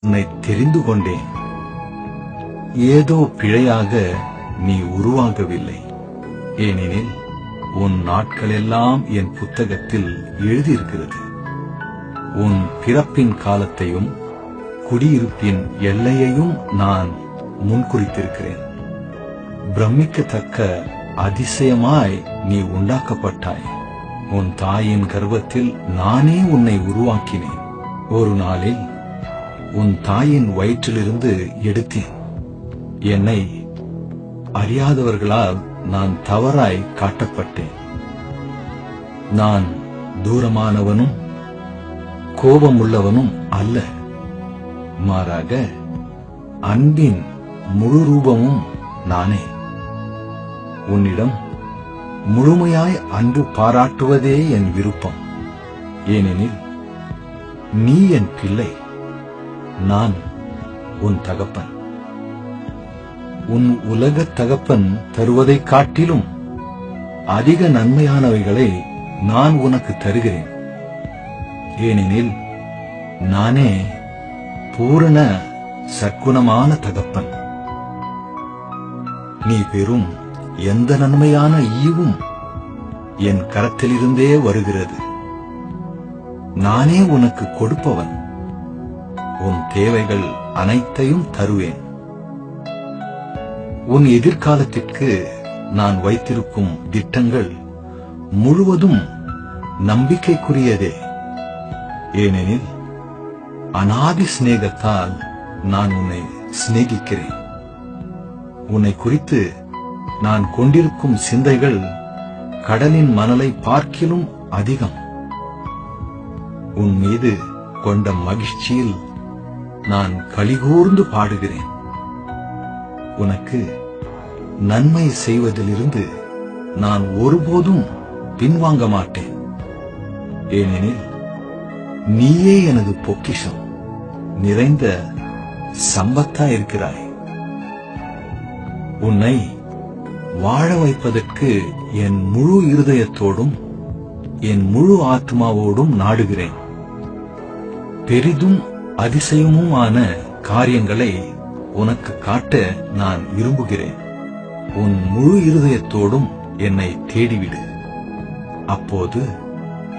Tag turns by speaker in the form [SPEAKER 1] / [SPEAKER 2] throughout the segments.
[SPEAKER 1] உன்னை தெரிந்து கொண்டேன். ஏதோ பிழையாக நீ உருவாகவில்லை. ஏனெனில் உன் நாட்களெல்லாம் என் புத்தகத்தில் எழுதியிருக்கிறது. உன் பிறப்பின் காலத்தையும் குடியிருப்பின் எல்லையையும் நான் முன்குறித்திருக்கிறேன். பிரமிக்கத்தக்க அதிசயமாய் நீ உண்டாக்கப்பட்டாய். உன் தாயின் கர்ப்பத்தில் நானே உன்னை உருவாக்கினேன். ஒரு நாளில் உன் தாயின் வயிற்றிலிருந்து எடுத்தேன். என்னை அறியாதவர்களால் நான் தவறாய் காட்டப்பட்டேன். நான் தூரமானவனும் கோபமுள்ளவனும் அல்ல, மாறாக அன்பின் முழு ரூபமும் நானே. உன்னிடம் முழுமையாய் அன்பு பாராட்டுவதே என் விருப்பம். ஏனெனில் நீ என் பிள்ளை, நான் உன் தகப்பன். உன் உலகத் தகப்பன் தருவதைக் காட்டிலும் அதிக நன்மையானவைகளை நான் உனக்கு தருகிறேன். ஏனெனில் நானே பூரண சற்குணமான தகப்பன். நீ பெறும் எந்த நன்மையான ஈவும் என் கரத்திலிருந்தே வருகிறது. நானே உனக்கு கொடுப்பவன். உன் தேவைகள் அனைத்தையும் தருவேன். உன் எதிர்காலத்திற்கு நான் வைத்திருக்கும் திட்டங்கள் முழுவதும் நம்பிக்கைக்குரியதே. ஏனெனில் அநாதி சிநேகத்தால் நான் உன்னை சிநேகிக்கிறேன். உன்னை குறித்து நான் கொண்டிருக்கும் சிந்தைகள் கடலின் மணலை பார்க்கிலும் அதிகம். உன் மீது கொண்ட மகிழ்ச்சியில் நான் களிகூர்ந்து பாடுகிறேன். உனக்கு நன்மை செய்வதிலிருந்து நான் ஒருபோதும் பின்வாங்க மாட்டேன். ஏனெனில் நீயே எனது பொக்கிஷம், நிறைந்த சம்பத்தாயிருக்கிறாய். உன்னை வாழ வைப்பதற்கு என் முழு இருதயத்தோடும் என் முழு ஆத்மாவோடும் நாடுகிறேன். பெரிதும் அதிசயமுமான காரியங்களை உனக்கு காட்ட நான் விரும்புகிறேன். உன் முழு இருதயத்தோடும் என்னை தேடிவிடு. அப்போது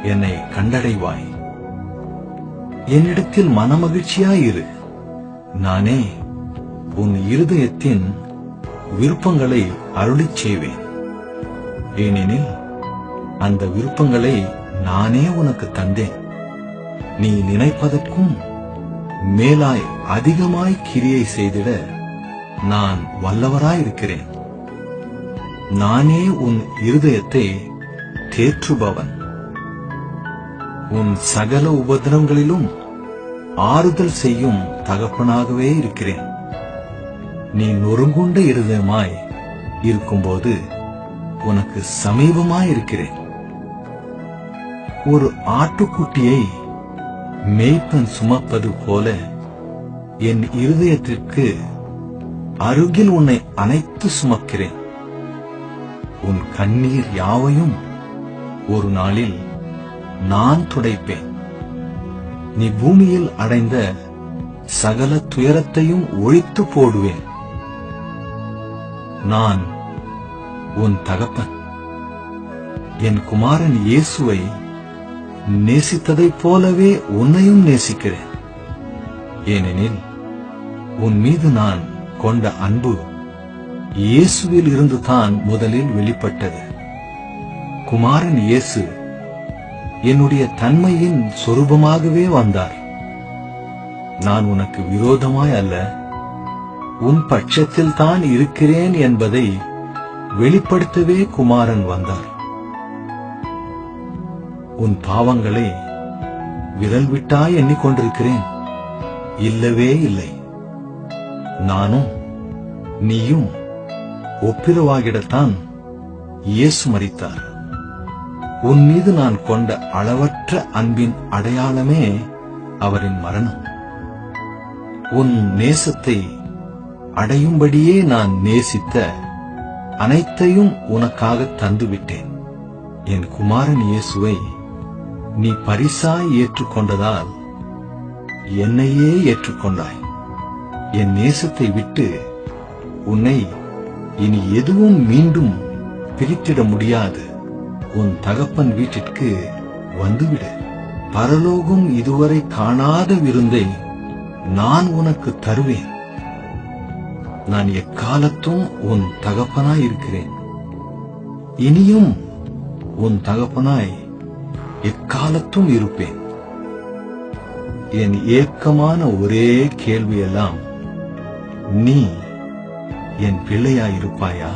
[SPEAKER 1] என்னை கண்டடைவாய். என்னிடத்தில் மனமகிழ்ச்சியாயிரு. நானே உன் இருதயத்தின் விருப்பங்களை அருளிச் செய்வேன். ஏனெனில் அந்த விருப்பங்களை நானே உனக்கு தந்தேன். நீ நினைப்பதற்கும் மேலாய் அதிகமாய் கிரியை செய்திட நான் வல்லவராயிருக்கிறேன். நானே உன் இருதயத்தை தேற்றுபவன். உன் சகல உபத்திரவங்களிலும் ஆறுதல் செய்யும் தகப்பனாகவே இருக்கிறேன். நீ நொறுங்குண்ட இருதயமாய் இருக்கும்போது உனக்கு சமீபமாயிருக்கிறேன். ஒரு ஆட்டுக்குட்டியை மேய்ப்பன் சுமப்பது போல என் இருதயத்திற்கு அருகில் உன்னை அணைத்து சுமக்கிறேன். உன் கண்ணீர் யாவையும் ஒரு நாளில் நான் துடைப்பேன். நீ பூமியில் அடைந்த சகல துயரத்தையும் ஒழித்து போடுவேன். நான் உன் தகப்பன். என் குமாரன் இயேசுவை நேசித்ததைப் போலவே உன்னையும் நேசிக்கிறேன். ஏனெனில் உன் மீது நான் கொண்ட அன்பு இயேசுவில் இருந்துதான் முதலில் வெளிப்பட்டது. குமாரன் இயேசு என்னுடைய தன்மையின் சொரூபமாகவே வந்தார். நான் உனக்கு விரோதமாய் அல்ல, உன் பட்சத்தில் தான் இருக்கிறேன் என்பதை வெளிப்படுத்தவே குமாரன் வந்தார். உன் பாவங்களை விரல் விட்டாய் எண்ணிக்கொண்டிருக்கிறேன். இல்லவே இல்லை. நானும் நீயும் ஒப்பிரவாகிடத்தான் இயேசு மரித்தார். உன் மீது நான் கொண்ட அளவற்ற அன்பின் அடையாளமே அவரின் மரணம். உன் நேசத்தை அடையும்படியே நான் நேசித்த அனைத்தையும் உனக்காக தந்துவிட்டேன். என் குமாரன் இயேசுவை நீ பரிசாய் ஏற்றுக்கொண்டதால் என்னையே ஏற்றுக்கொண்டாய். என் நேசத்தை விட்டு உன்னை இனி எதுவும் மீண்டும் பிரித்திட முடியாது. உன் தகப்பன் வீட்டிற்கு வந்துவிடு. பரலோகம் இதுவரை காணாத விருந்தை நான் உனக்கு தருவேன். நான் எக்காலத்தும் உன் தகப்பனாய் இருக்கிறேன். இனியும் உன் தகப்பனாய் எக்காலத்தும் இருப்பேன். என் ஏக்கமான ஒரே கேள்வியெல்லாம், நீ என் பிள்ளையாயிருப்பாயா?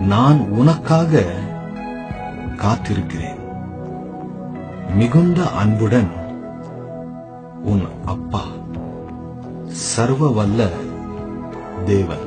[SPEAKER 1] நான் உனக்காக காத்திருக்கிறேன். மிகுந்த அன்புடன் உன் அப்பா, சர்வ வல்ல தேவன்.